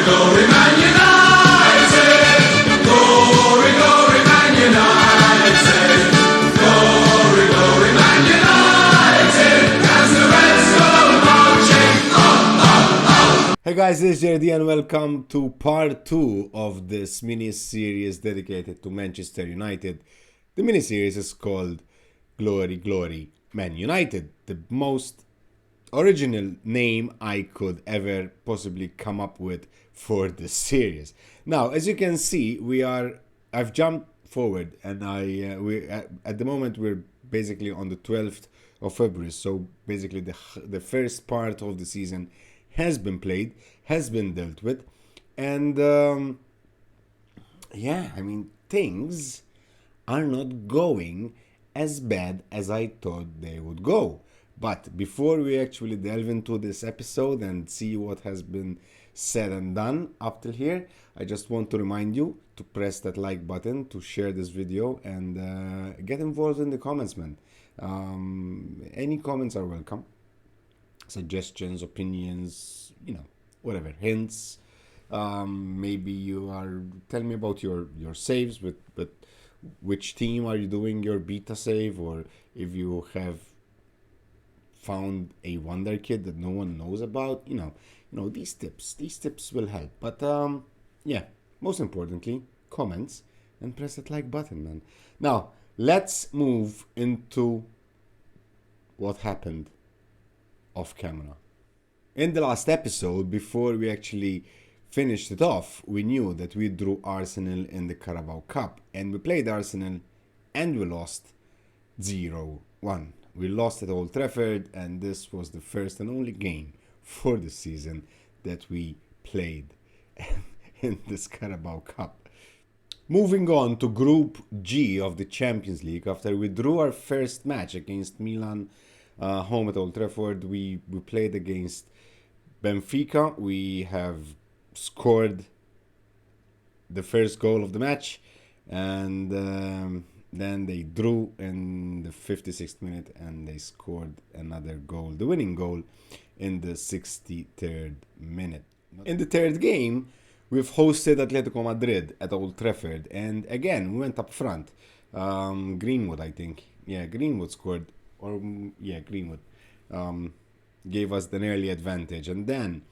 glory, Man United! Glory, glory, Man United! Glory, glory, Man United! As the Reds go marching on! Hey guys, this is JD and welcome to part 2 of this mini-series dedicated to Manchester United. The mini-series is called Glory, Glory, Man United, the most original name I could ever possibly come up with for this series. Now, as you can see, I've jumped forward and at the moment we're basically on the 12th of February, so basically the first part of the season has been played, has been dealt with, and things are not going as bad as I thought they would go. But before we actually delve into this episode and see what has been said and done up till here, I just want to remind you to press that like button, to share this video, and get involved in the comments, man. Any comments are welcome. Suggestions, opinions, whatever, hints. Maybe you are telling me about your saves, with which team are you doing your beta save, or if you have found a wonder kid that no one knows about. These tips will help. But most importantly, comments and press that like button, man. Now let's move into what happened off camera. In the last episode, before we actually finished it off, we knew that we drew Arsenal in the Carabao Cup, and we played Arsenal and we lost 0-1. We lost at Old Trafford, and this was the first and only game for the season that we played in this Carabao Cup. Moving on to Group G of the Champions League, after we drew our first match against Milan home at Old Trafford, we played against Benfica. We have scored the first goal of the match, and then they drew in the 56th minute and they scored another goal, the winning goal, in the 63rd minute. In the third game, we've hosted Atletico Madrid at Old Trafford, and again we went up front. Greenwood, I think. Yeah, Greenwood scored. Greenwood gave us an early advantage, and then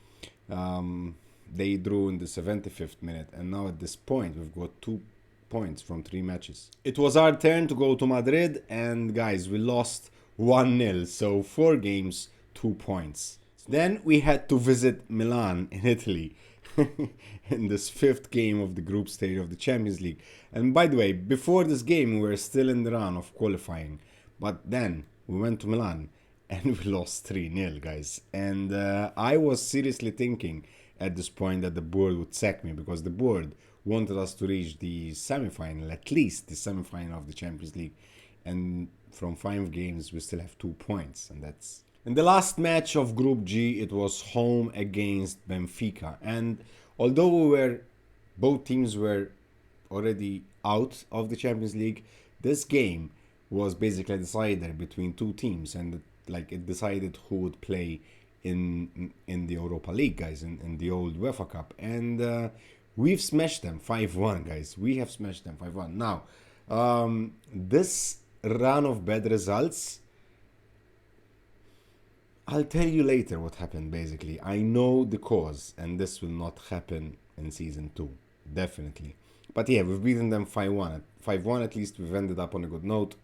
they drew in the 75th minute, and now at this point we've got 2 points from 3 matches. It was our turn to go to Madrid, and guys, we lost 1-0, so 4 games, 2 points. Then we had to visit Milan in Italy in this 5th game of the group stage of the Champions League. And by the way, before this game we were still in the run of qualifying, but then we went to Milan and we lost 3-0, guys. And I was seriously thinking at this point that the board would sack me, because the board wanted us to reach the semi-final, at least the semi-final of the Champions League. And from 5 games, we still have 2 points. And that's... In the last match of Group G, it was home against Benfica. And although both teams were already out of the Champions League, this game was basically a decider between 2 teams, and it decided who would play in the Europa League, guys, in the old UEFA Cup. And we've smashed them 5-1, guys. We have smashed them 5-1. Now, this run of bad results, I'll tell you later what happened, basically. I know the cause, and this will not happen in Season 2, definitely. But yeah, we've beaten them 5-1. 5-1, at least we've ended up on a good note.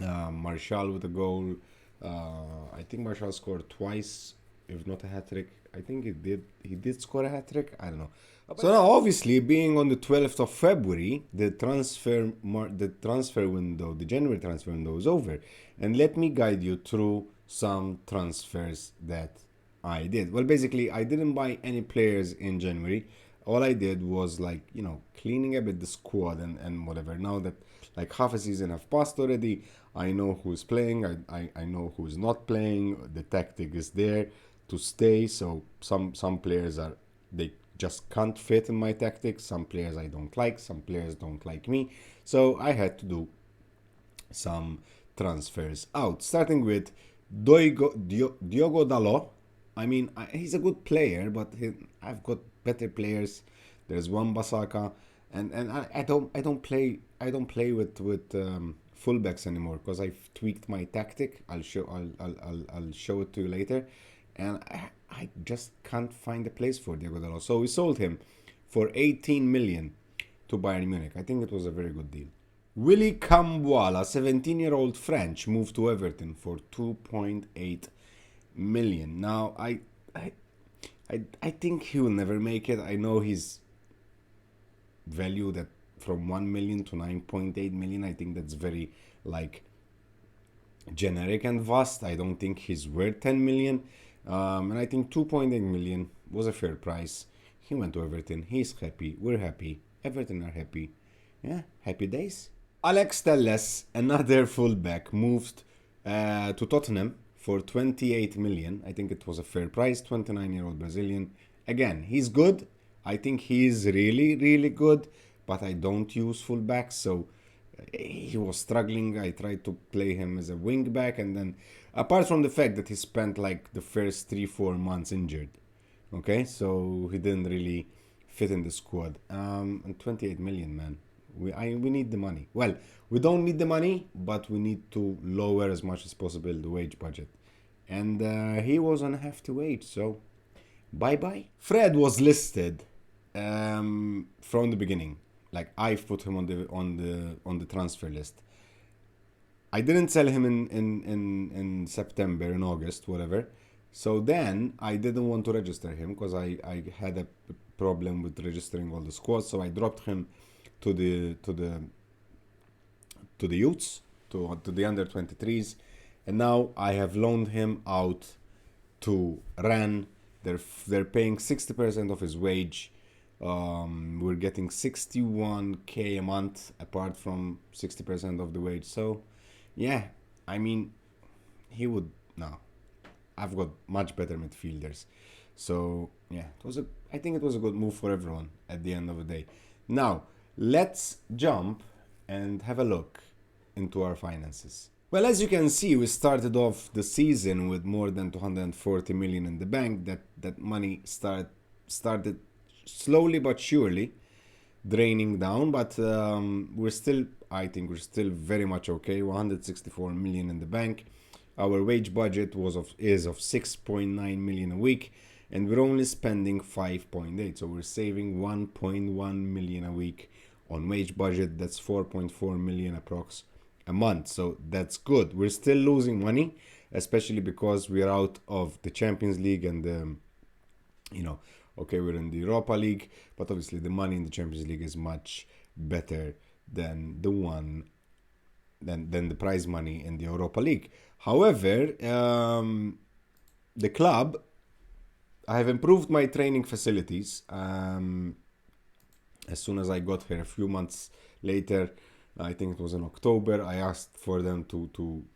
Martial with a goal. I think Martial scored twice, if not a hat-trick. I think he did score a hat-trick. I don't know. So now, obviously, being on the 12th of February, the January transfer window is over. And let me guide you through some transfers that I did. Well, basically, I didn't buy any players in January. All I did was cleaning a bit the squad and whatever. Now that half a season have passed already, I know who's playing, I know who's not playing. The tactic is there to stay. So some players they just can't fit in my tactics. Some players I don't like, some players don't like me. So I had to do some transfers out, starting with Diogo Dalot I mean, he's a good player, but I've got better players. There's one Basaka, and I don't play with fullbacks anymore because I've tweaked my tactic. I'll show it to you later, and I just can't find a place for Diego Dalot. So we sold him for 18 million to Bayern Munich. I think it was a very good deal. Willy Camboala, 17-year-old French, moved to Everton for 2.8 million. Now, I think he will never make it. I know he's valued at from 1 million to 9.8 million. I think that's very like generic and vast. I don't think he's worth 10 million. And I think 2.8 million was a fair price. He went to Everton. He's happy. We're happy. Everton are happy. Yeah, happy days. Alex Telles, another fullback, moved to Tottenham for 28 million. I think it was a fair price. 29-year-old Brazilian. Again, he's good. I think he's really, really good, but I don't use fullbacks, so he was struggling. I tried to play him as a wing back, and then apart from the fact that he spent like the first 3-4 months injured, okay, so he didn't really fit in the squad. And 28 million, man. We need the money. Well, we don't need the money, but we need to lower as much as possible the wage budget. And he was on a hefty wage, so bye bye. Fred was listed from the beginning. Like I've put him on the transfer list. I didn't sell him in September, in August, whatever. So then I didn't want to register him because I had a problem with registering all the squads. So I dropped him to the youths, to the under 23s, and now I have loaned him out to Rennes. They're paying 60% of his wage. We're getting 61k a month apart from 60% of the wage. So yeah, I mean, he would no. I've got much better midfielders. So yeah, I think it was a good move for everyone at the end of the day. Now, let's jump and have a look into our finances. Well, as you can see, we started off the season with more than 240 million in the bank. That money started slowly but surely draining down, but I think we're still very much okay. 164 million in the bank. Our wage budget is of 6.9 million a week, and we're only spending 5.8, so we're saving 1.1 million a week on wage budget. That's 4.4 million approx a month, so that's good. We're still losing money, especially because we are out of the Champions League and we're in the Europa League, but obviously the money in the Champions League is much better than the prize money in the Europa League. However, the club, I have improved my training facilities. As soon as I got here, a few months later, I think it was in October, I asked for them to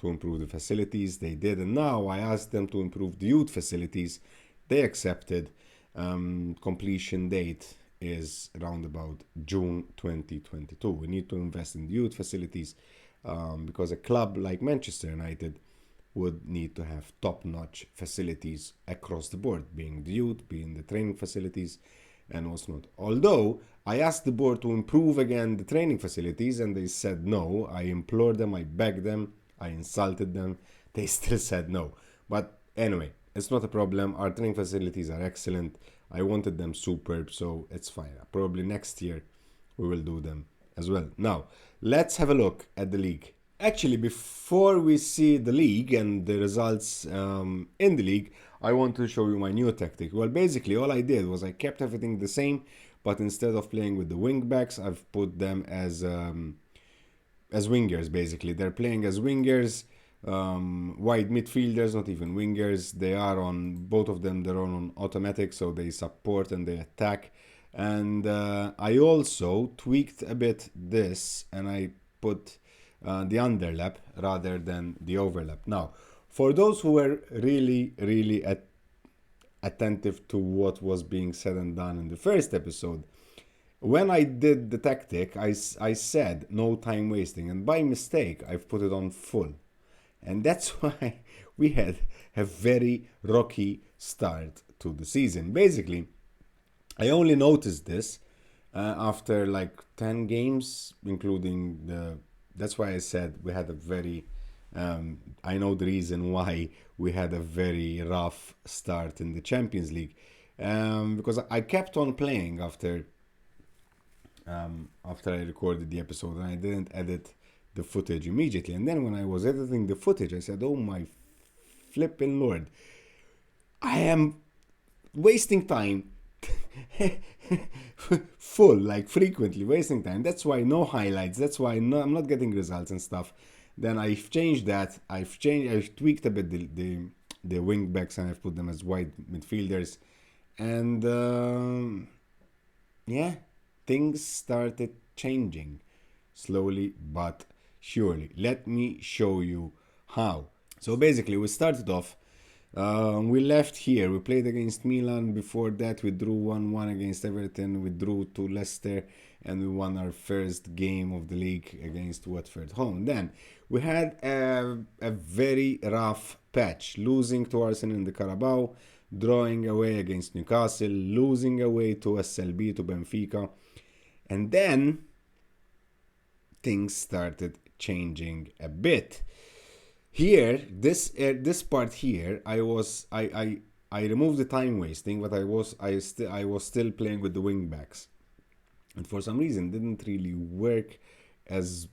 improve the facilities. They did, and now I asked them to improve the youth facilities. They accepted. Completion date is around about June 2022. We need to invest in the youth facilities because a club like Manchester United would need to have top-notch facilities across the board, being the youth, being the training facilities, and what's not. Although I asked the board to improve again the training facilities, and they said no. I implored them, I begged them, I insulted them. They still said no. But anyway, it's not a problem. Our training facilities are excellent. I wanted them superb, so it's fine. Probably next year we will do them as well. Now, let's have a look at the league. Actually, before we see the league and the results in the league, I want to show you my new tactic. Well, basically, all I did was I kept everything the same, but instead of playing with the wing backs, I've put them as wingers, basically. They're playing as wingers, wide midfielders, not even wingers. They are on, both of them, they're on automatic, so they support and they attack. And I also tweaked a bit this, and I put the underlap rather than the overlap. Now, for those who were really attentive to what was being said and done in the first episode, when I did the tactic, I said no time wasting, and by mistake I've put it on full. And that's why we had a very rocky start to the season. Basically, I only noticed this after like 10 games, including the. That's why I said we had a very. I know the reason why we had a very rough start in the Champions League. Because I kept on playing after I recorded the episode, and I didn't edit the footage immediately. And then when I was editing the footage, I said, "Oh my flipping lord, I am wasting time." Full, like frequently wasting time. That's why no highlights. That's why I'm not getting results and stuff. Then I've changed that. I've tweaked a bit the wing backs, and I've put them as wide midfielders. And yeah, things started changing slowly but surely. Let me show you how. So basically, we started off. We left here. We played against Milan. Before that, we drew 1-1 against Everton. We drew to Leicester, and we won our first game of the league against Watford home. Then we had a very rough patch, losing to Arsenal in the Carabao, drawing away against Newcastle, losing away to SLB, to Benfica, and then things started changing a bit. Here, this part here, I removed the time wasting, but I was still playing with the wing backs, and for some reason didn't really work as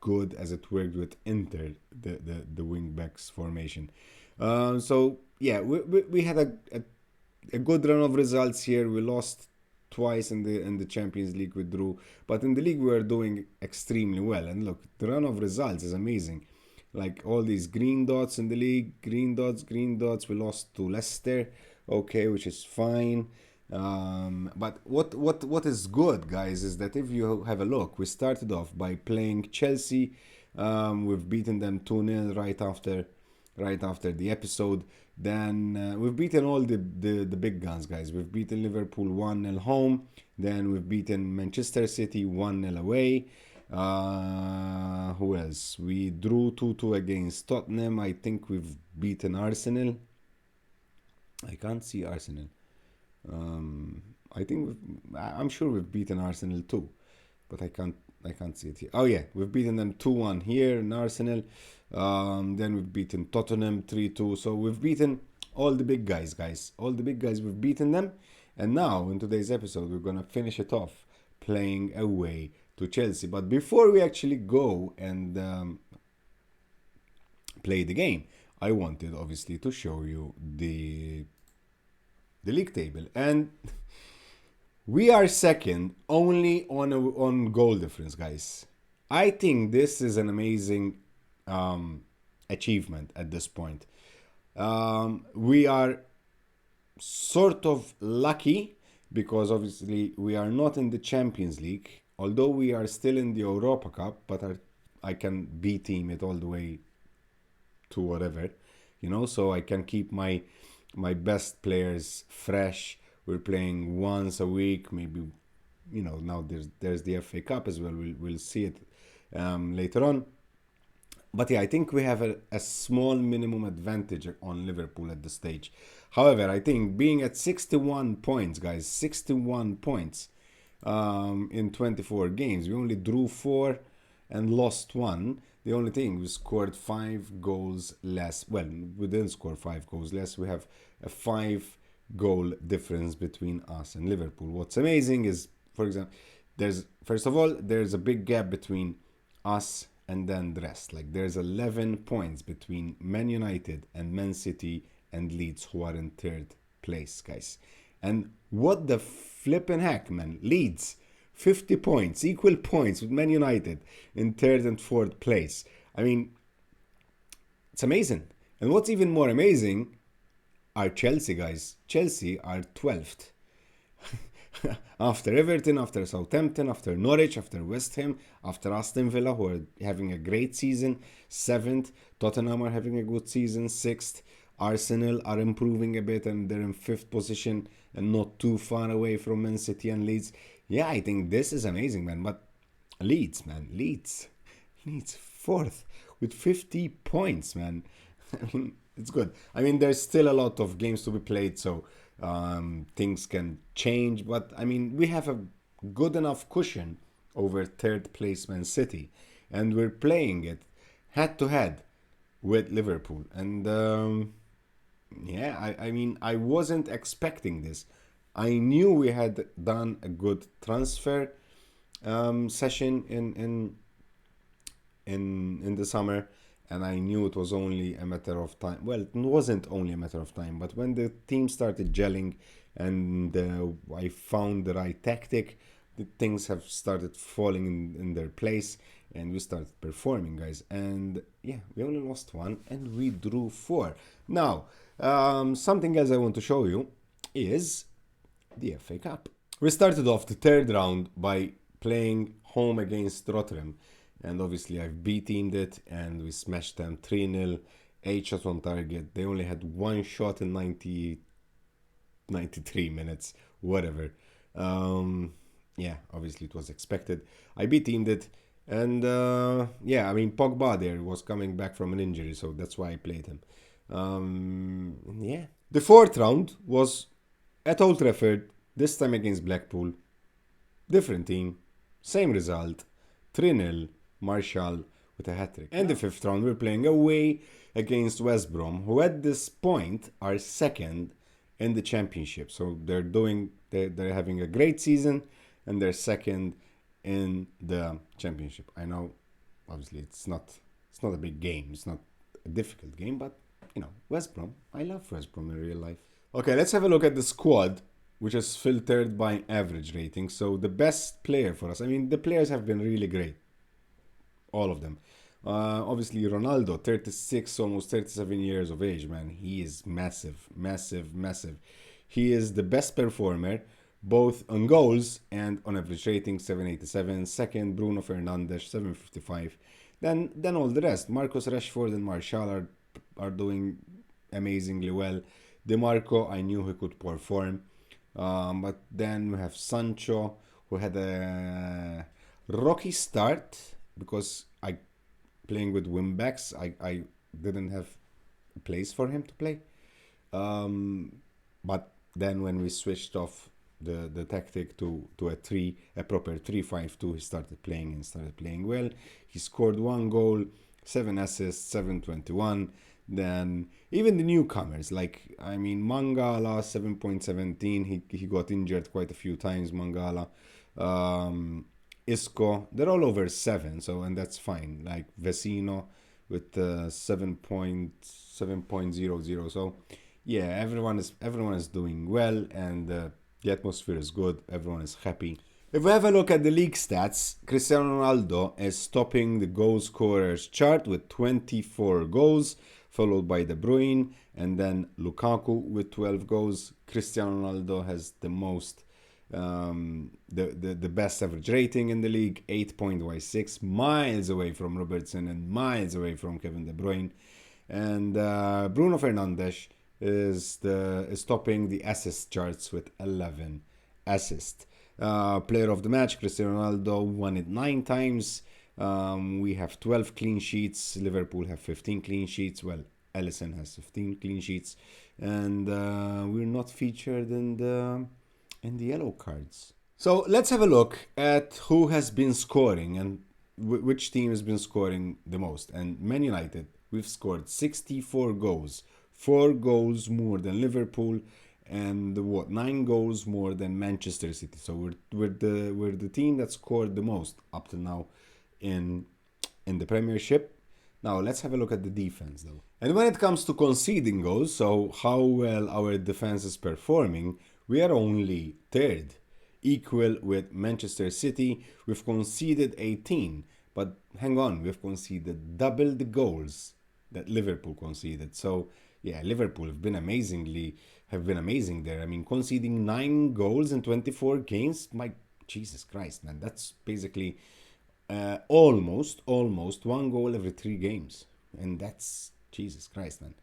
good as it worked with Inter, the wing backs formation. So yeah, we had a good run of results here. We lost twice in the Champions League, we drew, but in the league we were doing extremely well. And look, the run of results is amazing. Like all these green dots in the league, green dots. We lost to Leicester, okay, which is fine. But what is good, guys, is that if you have a look, we started off by playing Chelsea. We've beaten them 2-0 right after the episode. Then we've beaten all the big guns, guys. We've beaten Liverpool 1-0 home. Then we've beaten Manchester City 1-0 away. Who else? We drew 2-2 against Tottenham. I think we've beaten Arsenal. I can't see Arsenal. I'm sure we've beaten Arsenal too, but I can't see it here. Oh yeah, we've beaten them 2-1 here in Arsenal. Then we've beaten Tottenham 3-2. So we've beaten all the big guys, All the big guys, we've beaten them. And now in today's episode, we're gonna finish it off playing away to Chelsea. But before we actually go and play the game, I wanted obviously to show you the league table, and we are second only on goal difference, guys. I think this is an amazing achievement at this point. We are sort of lucky because obviously we are not in the Champions League, although we are still in the Europa Cup, but I can B-team it all the way to whatever, so I can keep my best players fresh. We're playing once a week, maybe, now there's the FA Cup as well. We'll see it later on. But yeah, I think we have a small minimum advantage on Liverpool at this stage. However, I think being at 61 points, guys, 61 points in 24 games. We only drew 4 and lost 1. The only thing, we scored 5 goals less. Well, we didn't score 5 goals less. We have a 5-goal difference between us and Liverpool. What's amazing is, for example, there's a big gap between us and then the rest. Like there's 11 points between Man United and Man City and Leeds, who are in third place, guys. And what the flippin' heck, man? Leeds, 50 points, equal points with Man United in third and fourth place. I mean, it's amazing. And what's even more amazing are Chelsea, guys. Chelsea are 12th. After Everton, after Southampton, after Norwich, after West Ham, after Aston Villa, who are having a great season, 7th. Tottenham are having a good season, 6th. Arsenal are improving a bit and they're in 5th position and not too far away from Man City and Leeds. Yeah, I think this is amazing, man. But Leeds, fourth with 50 points, man. I mean, it's good. I mean, there's still a lot of games to be played, so things can change. But I mean, we have a good enough cushion over third place Man City, and we're playing it head to head with Liverpool. And yeah, I mean, I wasn't expecting this. I knew we had done a good transfer session in the summer, and I knew it was only a matter of time. Well, it wasn't only a matter of time, but when the team started gelling and I found the right tactic, the things have started falling in their place, and we started performing, guys. And yeah, we only lost one, and we drew four. Now, something else I want to show you is the FA Cup. We started off the third round by playing home against Rotterdam, and obviously I've B-teamed it, and we smashed them 3-0, 8 shots on target. They only had one shot in 93 minutes, whatever. Yeah, obviously it was expected. I B-teamed it, and yeah, I mean, Pogba there was coming back from an injury, so that's why I played him. Yeah. The fourth round was at Old Trafford, this time against Blackpool. Different team, same result, 3-0, Martial with a hat-trick. And the fifth round, we're playing away against West Brom, who at this point are second in the championship. So they're having a great season, and they're second in the championship. I know, obviously, it's not a big game. It's not a difficult game, but you know, West Brom. I love West Brom in real life. Okay, let's have a look at the squad, which is filtered by average rating. So the best player for us. I mean, the players have been really great, all of them. Obviously, Ronaldo, 36, almost 37 years of age, man. He is massive, massive, massive. He is the best performer, both on goals and on average rating, 787. Second, Bruno Fernandes, 755. Then all the rest. Marcus Rashford and Martial are doing amazingly well. DeMarco, I knew he could perform. But then we have Sancho, who had a rocky start because playing with wing backs, I didn't have a place for him to play. But then when we switched off the tactic to a proper 3-5-2, he started playing well. He scored 1 goal, 7 assists, 721. Then even the newcomers, like, I mean, Mangala, 7.17, he got injured quite a few times, Mangala. Isco, they're all over 7, so, and that's fine. Like Vecino with 7.00. So yeah, everyone is doing well, and the atmosphere is good. Everyone is happy. If we have a look at the league stats, Cristiano Ronaldo is topping the goal scorers chart with 24 goals, followed by De Bruyne, and then Lukaku with 12 goals. Cristiano Ronaldo has the most, the best average rating in the league, 8.16, miles away from Robertson and miles away from Kevin De Bruyne. And Bruno Fernandes is topping the assist charts with 11 assists. Player of the match, Cristiano Ronaldo won it 9 times. We have 12 clean sheets. Liverpool have 15 clean sheets. Well, Alisson has 15 clean sheets, and we're not featured in the yellow cards. So let's have a look at who has been scoring and which team has been scoring the most. And Man United, we've scored 64 goals, 4 goals more than Liverpool, and 9 goals more than Manchester City. So we're the team that scored the most up to now in the Premiership. Now let's have a look at the defense though. And when it comes to conceding goals, so how well our defense is performing, we are only third, equal with Manchester City. We've conceded 18, but hang on, we've conceded double the goals that Liverpool conceded. So yeah, Liverpool have been amazing there. I mean, conceding 9 goals in 24 games, my Jesus Christ, man, that's basically almost 1 goal every 3 games, and that's Jesus Christ, man.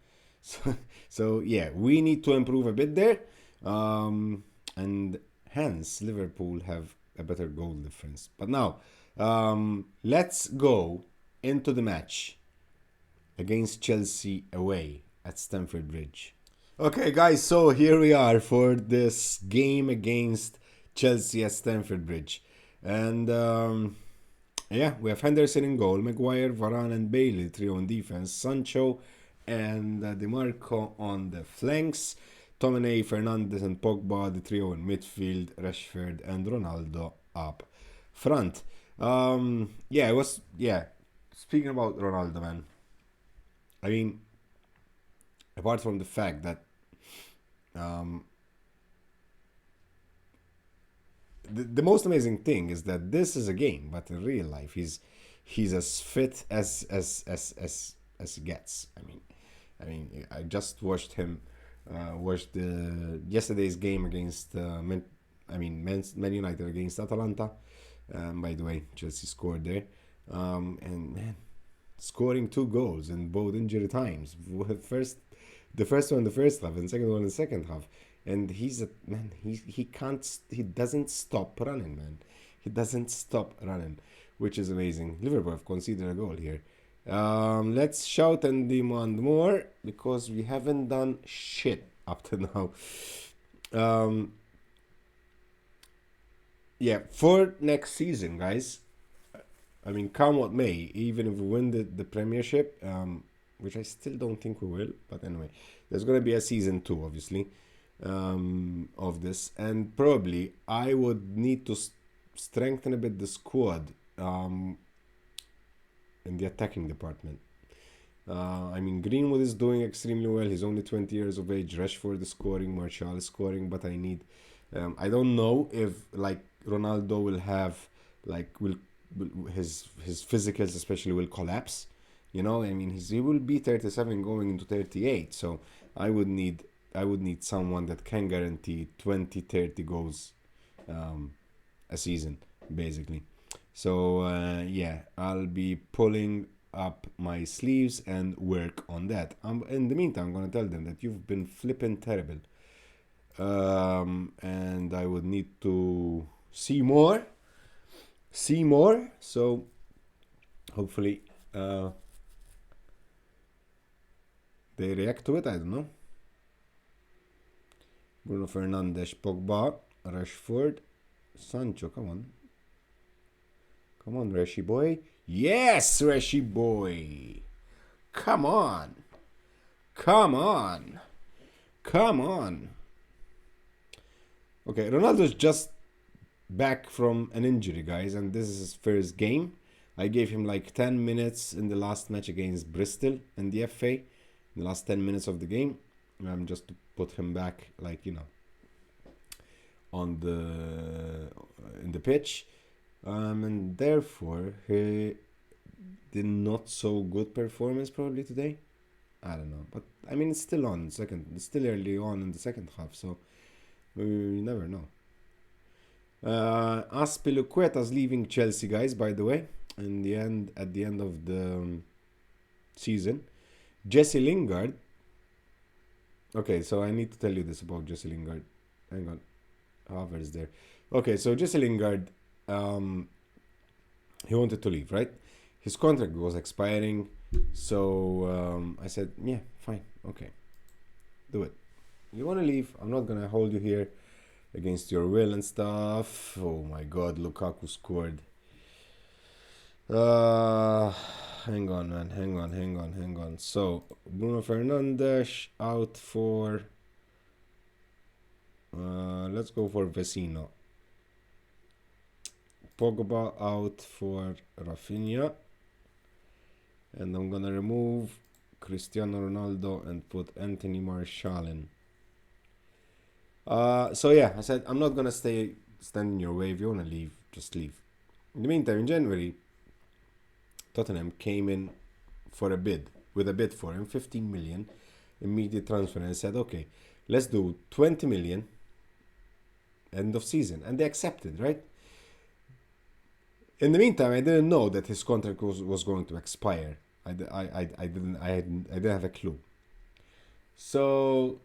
So yeah, we need to improve a bit there, and hence Liverpool have a better goal difference. But now let's go into the match against Chelsea away at Stamford Bridge. Okay, guys, so here we are for this game against Chelsea at Stamford Bridge. And yeah, we have Henderson in goal, Maguire, Varane, and Bailey, trio on defense, Sancho and DiMarco on the flanks, Tominay, Fernandes, and Pogba, the trio in midfield, Rashford and Ronaldo up front. Yeah, it was, yeah, speaking about Ronaldo, man, I mean, apart from the fact that the most amazing thing is that this is a game, but in real life, he's as fit as he gets. I just watched him watched yesterday's game against Man United against Atalanta. By the way, Chelsea scored there, and man, scoring 2 goals in both injury times. The first one in the first half, and the second one in the second half. And he's a man. He doesn't stop running, man. He doesn't stop running, which is amazing. Liverpool have conceded a goal here. Let's shout and demand more because we haven't done shit up to now. Yeah, for next season, guys. I mean, come what may, even if we win the Premiership, which I still don't think we will. But anyway, there's gonna be a season 2, obviously, of this, and probably I would need to strengthen a bit the squad in the attacking department. I mean, Greenwood is doing extremely well. He's only 20 years of age. Rashford is scoring. Martial is scoring. But I need... I don't know if, like, Ronaldo will have, like, his physicals especially will collapse. You know, I mean, he will be 37 going into 38. So I would need someone that can guarantee 20-30 goals a season, basically. So yeah, I'll be pulling up my sleeves and work on that. In the meantime, I'm gonna tell them that you've been flipping terrible, and I would need to see more. So hopefully they react to it. I don't know. Bruno Fernandes, Pogba, Rashford, Sancho, come on, Rashi boy. Yes, Rashi boy. Come on. Okay, Ronaldo's just back from an injury, guys, and this is his first game. I gave him like 10 minutes in the last match against Bristol in the FA, in the last 10 minutes of the game, just to put him back, like, you know, in the pitch. And therefore he did not so good performance probably today. I don't know, but I mean, it's still early on in the second half, so we never know. Azpilicueta's leaving Chelsea, guys, by the way, at the end of the season. Jesse Lingard. Okay, so I need to tell you this about Jesse Lingard. Hang on, Havertz there. Okay, so Jesse Lingard, he wanted to leave, right? His contract was expiring, so I said, yeah, fine, okay, do it. You want to leave? I'm not gonna hold you here against your will and stuff. Oh my God, Lukaku scored. Hang on, man. Hang on. So Bruno Fernandes out for. Let's go for Vecino. Pogba out for Rafinha. And I'm gonna remove Cristiano Ronaldo and put Anthony Martial in. So yeah, I said I'm not gonna stand in your way. If you wanna leave, just leave. In the meantime, in January, Tottenham came in with a bid for him, 15 million, immediate transfer, and said, okay, let's do 20 million end of season, and they accepted, right? In the meantime, I didn't know that his contract was going to expire. I didn't have a clue. So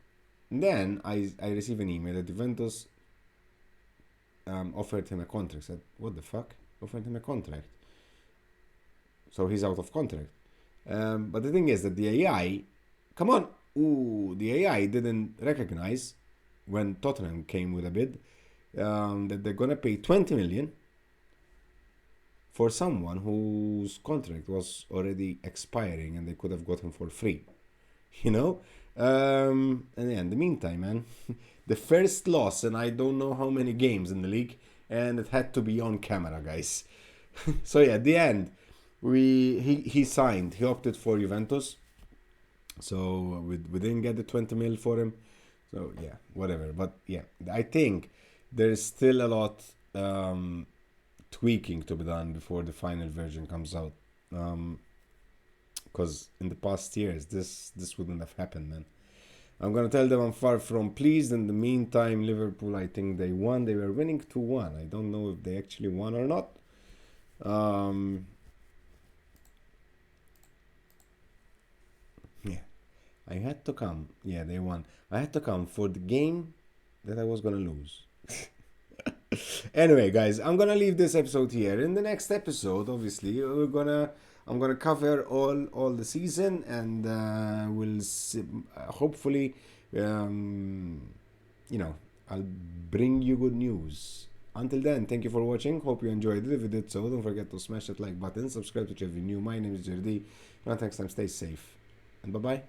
then I received an email that Juventus offered him a contract. I said, what the fuck? Offered him a contract. so he's out of contract. But the thing is that the AI, come on, the AI didn't recognize when Tottenham came with a bid that they're gonna pay 20 million for someone whose contract was already expiring and they could have got him for free. You know? And yeah, in the meantime, man, the first loss in I don't know how many games in the league, and it had to be on camera, guys. So yeah, at the end, he signed. He opted for Juventus. So we didn't get the 20 mil for him. So yeah, whatever. But yeah, I think there's still a lot tweaking to be done before the final version comes out. Because in the past years, this wouldn't have happened, man. I'm gonna tell them I'm far from pleased. In the meantime, Liverpool, I think they won. They were winning 2-1. I don't know if they actually won or not. Yeah, I had to come. Yeah, they won. I had to come for the game that I was gonna lose. Anyway, guys, I'm gonna leave this episode here. In the next episode, obviously, I'm gonna cover all the season, and we'll see, hopefully, I'll bring you good news. Until then, thank you for watching. Hope you enjoyed it. If you did so, don't forget to smash that like button, subscribe to whichever new. My name is Jerdy. Until next time, stay safe, and bye bye.